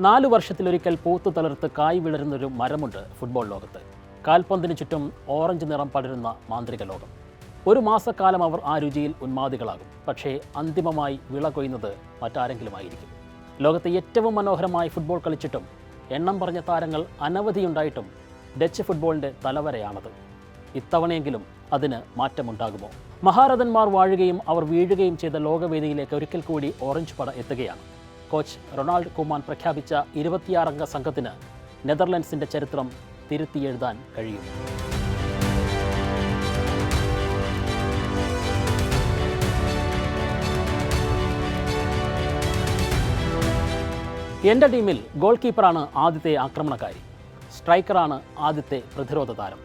4 വർഷത്തിലൊരിക്കൽ പൂത്തു തളിർത്ത് കായ് വിളരുന്നൊരു മരമുണ്ട് ഫുട്ബോൾ ലോകത്ത്. കാൽപന്തിന് ചുറ്റും ഓറഞ്ച് നിറം പടരുന്ന മാന്ത്രിക ലോകം. ഒരു മാസക്കാലം അവർ ആ രുചിയിൽ ഉന്മാദികളാകും. പക്ഷേ അന്തിമമായി വിള കൊയ്യുന്നത് മറ്റാരെങ്കിലുമായിരിക്കും. ലോകത്തെ ഏറ്റവും മനോഹരമായി ഫുട്ബോൾ കളിച്ചിട്ടും എണ്ണം പറഞ്ഞ താരങ്ങൾ അനവധിയുണ്ടായിട്ടും ഡച്ച് ഫുട്ബോളിൻ്റെ തലവരയാണത്. ഇത്തവണയെങ്കിലും അതിന് മാറ്റമുണ്ടാകുമോ? മഹാരഥന്മാർ വാഴുകയും അവർ വീഴുകയും ചെയ്ത ലോകവേദിയിലേക്ക് ഒരിക്കൽ കൂടി ഓറഞ്ച് പട എത്തുകയാണ്. കോച്ച് റൊണാൾഡ് കൂമാൻ പ്രഖ്യാപിച്ച 26 അംഗ സംഘത്തിന് നെതർലൻഡ്സിൻ്റെ ചരിത്രം തിരുത്തിയെഴുതാൻ കഴിയും. എൻ്റെ ടീമിൽ ഗോൾ കീപ്പറാണ് ആദ്യത്തെ ആക്രമണകാരി, സ്ട്രൈക്കറാണ് ആദ്യത്തെ പ്രതിരോധ താരം.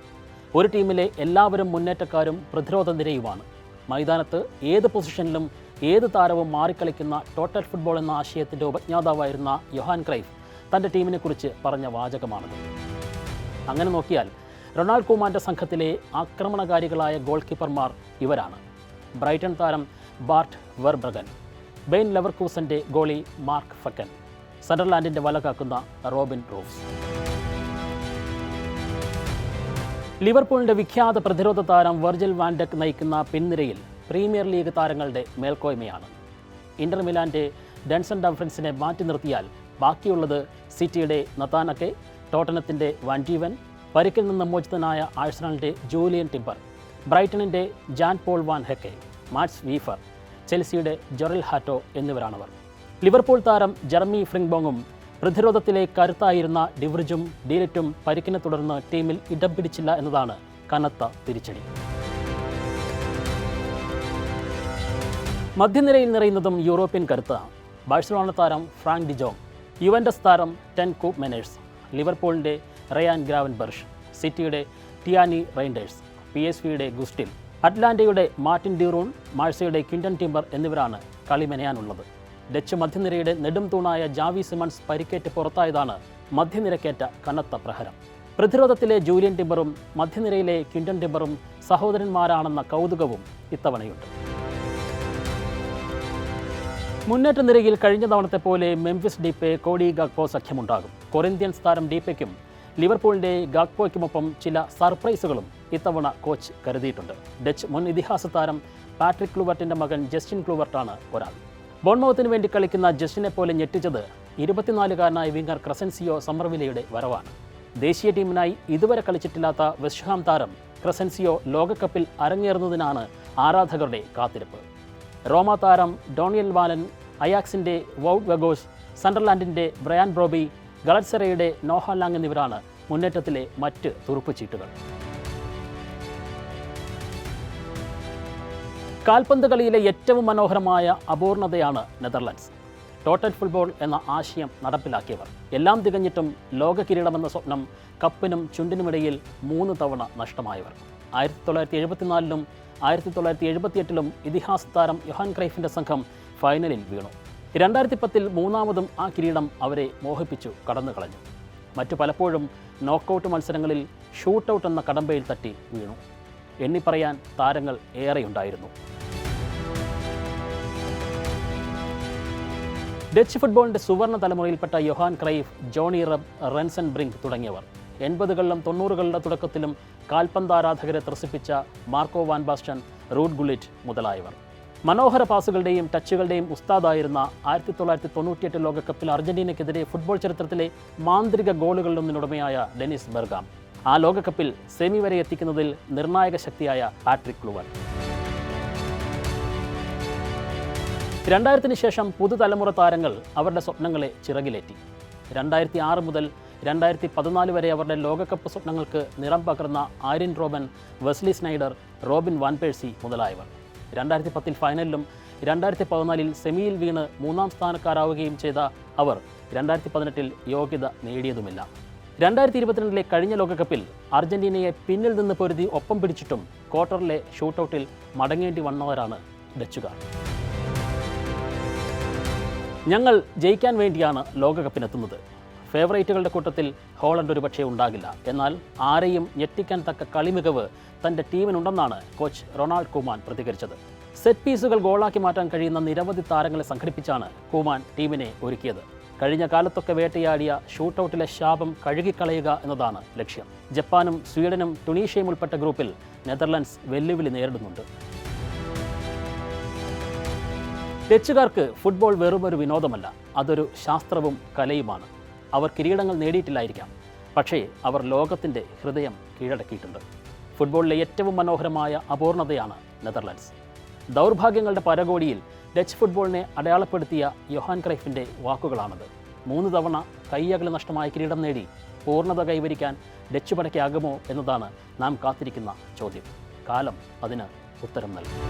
ഒരു ടീമിലെ എല്ലാവരും മുന്നേറ്റക്കാരും പ്രതിരോധ നിരയുമാണ്. മൈതാനത്ത് ഏത് പൊസിഷനിലും ഏത് താരവും മാറിക്കളിക്കുന്ന ടോട്ടൽ ഫുട്ബോൾ എന്ന ആശയത്തിൻ്റെ ഉപജ്ഞാതാവായിരുന്ന യോഹാൻ ക്രൈഫ് തൻ്റെ ടീമിനെക്കുറിച്ച് പറഞ്ഞ വാചകമാണത്. അങ്ങനെ നോക്കിയാൽ റൊണാൾഡ് കൂമാൻ്റെ സംഘത്തിലെ ആക്രമണകാരികളായ ഗോൾ കീപ്പർമാർ ഇവരാണ്: ബ്രൈറ്റൺ താരം ബാർട്ട് വെർബ്രഗൻ, ബെയിൻ ലെവർകൂസൻ്റെ ഗോളി മാർക്ക് ഫക്കൻ, സണ്ടർലാൻഡിൻ്റെ വല കാക്കുന്ന റോബിൻ റൂഫ്സ്. ലിവർപൂളിൻ്റെ വിഖ്യാത പ്രതിരോധ താരം വെർജിൽ വാൻ ഡെക്ക് നയിക്കുന്ന പിൻനിരയിൽ പ്രീമിയർ ലീഗ് താരങ്ങളുടെ മേൽക്കോയ്മയാണ്. ഇന്റർ മിലാൻ്റെ ഡെൻസൺ ഡംഫ്രിൻസിനെ മാറ്റി നിർത്തിയാൽ ബാക്കിയുള്ളത് സിറ്റിയുടെ നതാനക്കെ, ടോട്ടനത്തിൻ്റെ വാൻഡീവൻ, പരിക്കിൽ നിന്ന് മോചിതനായ ആഴ്സണലിൻ്റെ ജൂലിയൻ ടിംബർ, ബ്രൈറ്റണിൻ്റെ Jan Paul van Hecke, Mats Wieffer, ചെൽസിയുടെ ജൊറൽ ഹാറ്റോ എന്നിവരാണവർ. ലിവർപൂൾ താരം ജെറമി ഫ്രിംഗ്ബോങ്ങും പ്രതിരോധത്തിലെ കരുത്തായിരുന്ന ഡിവ്രിജും ഡീലറ്റും പരിക്കിനെ തുടർന്ന് ടീമിൽ ഇടം പിടിച്ചില്ല എന്നതാണ് കനത്ത തിരിച്ചടി. മധ്യനിരയിൽ നിറയുന്നതും യൂറോപ്യൻ കരുത്താണ്. ബാഴ്സലോണ താരം ഫ്രാങ്ക് ഡിജോങ്, യുവൻഡസ് താരം ടെൻ കൂപ്പ് മെനേഴ്സ്, ലിവർപൂളിൻ്റെ റയാൻ ഗ്രാവൻബർഷ്, സിറ്റിയുടെ ടിയാനി റൈൻഡേഴ്സ്, PSVയുടെ ഗുസ്റ്റിൽ, അറ്റ്ലാന്റയുടെ മാർട്ടിൻ ഡ്യൂറൂൺ, മാഴ്സയുടെ ക്വിൻ്റൻ ടിംബർ എന്നിവരാണ് കളി മെനയാനുള്ളത്. ഡച്ച് മധ്യനിരയുടെ നെടും തൂണായ ജാവി സിമൺസ് പരിക്കേറ്റ് പുറത്തായതാണ് മധ്യനിരക്കേറ്റ കനത്ത പ്രഹരം. പ്രതിരോധത്തിലെ ജൂലിയൻ ടിംബറും മധ്യനിരയിലെ ക്വിൻ്റൻ ടിംബറും സഹോദരന്മാരാണെന്ന കൗതുകവും ഇത്തവണയുണ്ട്. മുന്നേറ്റ നിരയിൽ കഴിഞ്ഞ തവണത്തെ പോലെ Memphis Depay Cody Gakpo സഖ്യമുണ്ടാകും. Corinthians താരം ഡീപ്പയ്ക്കും ലിവർപൂളിൻ്റെ ഗാക്പോയ്ക്കുമൊപ്പം ചില സർപ്രൈസുകളും ഇത്തവണ കോച്ച് കരുതിയിട്ടുണ്ട്. ഡച്ച് മുൻ ഇതിഹാസ താരം പാട്രിക് ക്ലൂവർട്ടിൻ്റെ മകൻ ജസ്റ്റിൻ ക്ലൂവർട്ടാണ് ഒരാൾ. ബോൺമൗത്തിന് വേണ്ടി കളിക്കുന്ന ജസ്റ്റിനെ പോലെ ഞെട്ടിച്ചത് 24-കാരനായ വിംഗർ ക്രസൻസിയോ സമ്മർവില്ലയുടെ വരവാണ്. ദേശീയ ടീമിനായി ഇതുവരെ കളിച്ചിട്ടില്ലാത്ത വെസ്റ്റ് ഹാം താരം ക്രസൻസിയോ ലോകകപ്പിൽ അരങ്ങേറുന്നതിനാണ് ആരാധകരുടെ കാത്തിരിപ്പ്. റോമ താരം ഡോണിയൽ വാലൻ, അയാക്സിൻ്റെ vowed വെഗോസ്, സണ്ടർലാൻഡിൻ്റെ Brian Brobbey, ഗളറ്റ്സറയുടെ Noah Lang എന്നിവരാണ് മുന്നേറ്റത്തിലെ മറ്റ് തുറുപ്പുചീട്ടുകൾ. കാൽപന്ത് കളിയിലെ ഏറ്റവും മനോഹരമായ അപൂർണതയാണ് നെതർലൻഡ്സ്. ടോട്ടൽ ഫുട്ബോൾ എന്ന ആശയം നടപ്പിലാക്കിയവർ. എല്ലാം തികഞ്ഞിട്ടും ലോക കിരീടമെന്ന സ്വപ്നം കപ്പിനും ചുണ്ടിനുമിടയിൽ 3 തവണ നഷ്ടമായവർ. 1974-ലും 1978-ലും ഇതിഹാസ താരം യോഹാൻ ക്രൈഫിൻ്റെ സംഘം ഫൈനലിൽ വീണു. 2010-ൽ മൂന്നാമതും ആ കിരീടം അവരെ മോഹിപ്പിച്ചു കടന്നു കളഞ്ഞു. മറ്റു പലപ്പോഴും നോക്കൌട്ട് മത്സരങ്ങളിൽ ഷൂട്ടൌട്ട് എന്ന കടമ്പയിൽ തട്ടി വീണു. എണ്ണിപ്പറയാൻ താരങ്ങൾ ഏറെയുണ്ടായിരുന്നു. ഡച്ച് ഫുട്ബോളിൻ്റെ സുവർണ തലമുറയിൽപ്പെട്ട യോഹാൻ ക്രൈഫ്, ജോണി റബ്, റെൻസൺ ബ്രിങ്ക് തുടങ്ങിയവർ. 80-കളിലും 90-കളുടെ തുടക്കത്തിലും കാൽപന്താരാധകരെ ത്രസിപ്പിച്ച മാർക്കോ വാൻ ബാസ്റ്റൺ, റൂഡ് ഗുളിറ്റ് മുതലായവർ. മനോഹര പാസുകളുടെയും ടച്ചുകളുടെയും ഉസ്താദായിരുന്ന 1998 ലോകകപ്പിൽ അർജന്റീനയ്ക്കെതിരെ ഫുട്ബോൾ ചരിത്രത്തിലെ മാന്ത്രിക ഗോളുകളിലൊന്നിനുടമയായ ഡെനിസ് ബെർഗാം. ആ ലോകകപ്പിൽ സെമി വരെ എത്തിക്കുന്നതിൽ നിർണായക ശക്തിയായ പാട്രിക് ക്ലൂവർട്ട്. 2000-ന് ശേഷം പുതുതലമുറ താരങ്ങൾ അവരുടെ സ്വപ്നങ്ങളെ ചിറകിലേറ്റി. 2006 മുതൽ 2014 വരെ അവരുടെ ലോകകപ്പ് സ്വപ്നങ്ങൾക്ക് നിറം പകർന്ന Arjen Robben, Wesley Sneijder, Robin van Persie മുതലായവർ. 2010-ൽ ഫൈനലിലും 2014-ൽ സെമിയിൽ വീണ് 3-ാം സ്ഥാനക്കാരാവുകയും ചെയ്ത അവർ 2018-ൽ യോഗ്യത നേടിയതുമില്ല. 2022-ലെ കഴിഞ്ഞ ലോകകപ്പിൽ അർജന്റീനയെ പിന്നിൽ നിന്ന് പൊരുതി ഒപ്പം പിടിച്ചിട്ടും ക്വാർട്ടറിലെ ഷൂട്ടൌട്ടിൽ മടങ്ങേണ്ടി വന്നവരാണ് ഡച്ചുകാർ. ഞങ്ങൾ ജയിക്കാൻ വേണ്ടിയാണ് ലോകകപ്പിനെത്തുന്നത്. ഫേവറേറ്റുകളുടെ കൂട്ടത്തിൽ ഹോളണ്ട് ഒരുപക്ഷെ ഉണ്ടാകില്ല. എന്നാൽ ആരെയും ഞെട്ടിക്കാൻ തക്ക കളിമികവ് തൻ്റെ ടീമിനുണ്ടെന്നാണ് കോച്ച് റൊണാൾഡ് കൂമാൻ പ്രതികരിച്ചത്. സെറ്റ് പീസുകൾ ഗോളാക്കി മാറ്റാൻ കഴിയുന്ന നിരവധി താരങ്ങളെ സംഘടിപ്പിച്ചാണ് കൂമാൻ ടീമിനെ ഒരുക്കിയത്. കഴിഞ്ഞ കാലത്തൊക്കെ വേട്ടയാടിയ ഷൂട്ടൌട്ടിലെ ശാപം കഴുകിക്കളയുക എന്നതാണ് ലക്ഷ്യം. ജപ്പാനും സ്വീഡനും ടുണീഷ്യയും ഉൾപ്പെട്ട ഗ്രൂപ്പിൽ നെതർലൻഡ്സ് വെല്ലുവിളി നേരിടുന്നുണ്ട്. ഡച്ചുകാർക്ക് ഫുട്ബോൾ വെറുമൊരു വിനോദമല്ല, അതൊരു ശാസ്ത്രവും കലയുമാണ്. അവർ കിരീടങ്ങൾ നേടിയിട്ടില്ലായിരിക്കാം, പക്ഷേ അവർ ലോകത്തിൻ്റെ ഹൃദയം കീഴടക്കിയിട്ടുണ്ട്. ഫുട്ബോളിലെ ഏറ്റവും മനോഹരമായ അപൂർണതയാണ് നെതർലൻഡ്സ്. ദൗർഭാഗ്യങ്ങളുടെ പരകോടിയിൽ ഡച്ച് ഫുട്ബോളിനെ അടയാളപ്പെടുത്തിയ യോഹാൻ ക്രൈഫിൻ്റെ വാക്കുകളാണത്. 3 തവണ കൈയകല നഷ്ടമായ കിരീടം നേടി പൂർണ്ണത കൈവരിക്കാൻ ഡച്ച് പടയ്ക്കാകുമോ എന്നതാണ് നാം കാത്തിരിക്കുന്ന ചോദ്യം. കാലം അതിന് ഉത്തരം നൽകും.